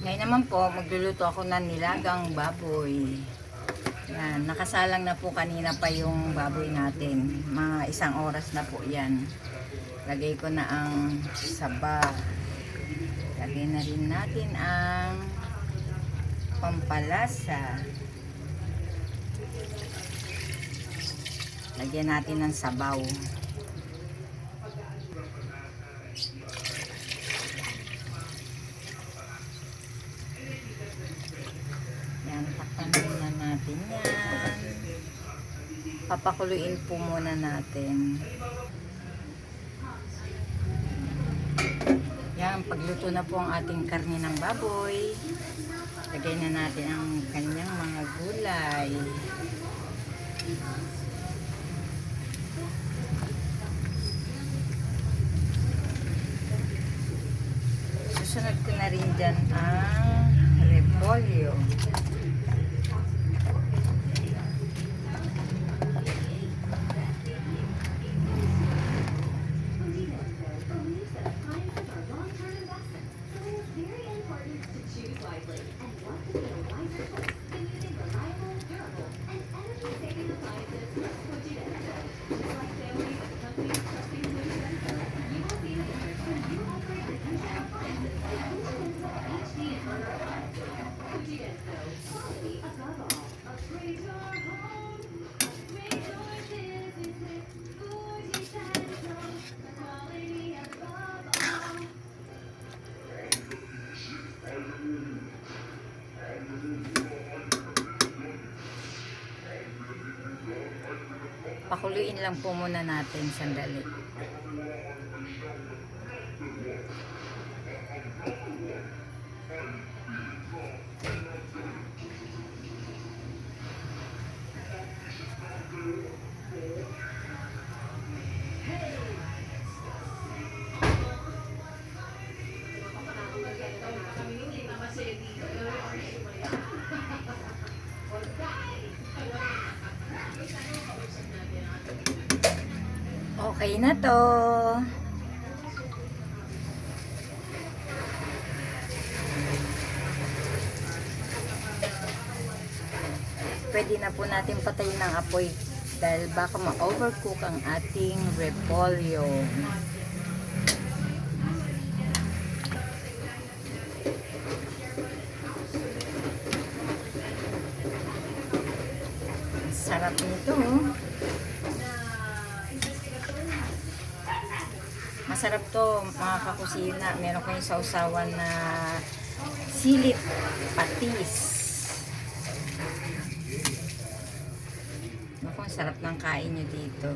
Ngayon naman po, magluluto ako ng nilagang baboy. Yan, nakasalang na po kanina pa yung baboy natin. Mga 1 oras na po yan. Lagay ko na ang saba. Lagay na rin natin ang pampalasa. Lagyan natin ng sabaw. Yan, takpan muna natin yan. Papakuluin po muna natin. Yan, pagluto na po ang ating karne ng baboy. Lagay na natin ang kanyang mga gulay. Susunod ko na rin dyan ang repolyo. Pakuluin lang po muna natin sandali. Okay na to. Pwede na po natin patayin ng apoy dahil baka ma-overcook ang ating repolyo. Sarap nito. Masarap to mga kakusina. Meron kayong sausawan na silit patis. Naku, sarap ng kain nyo dito.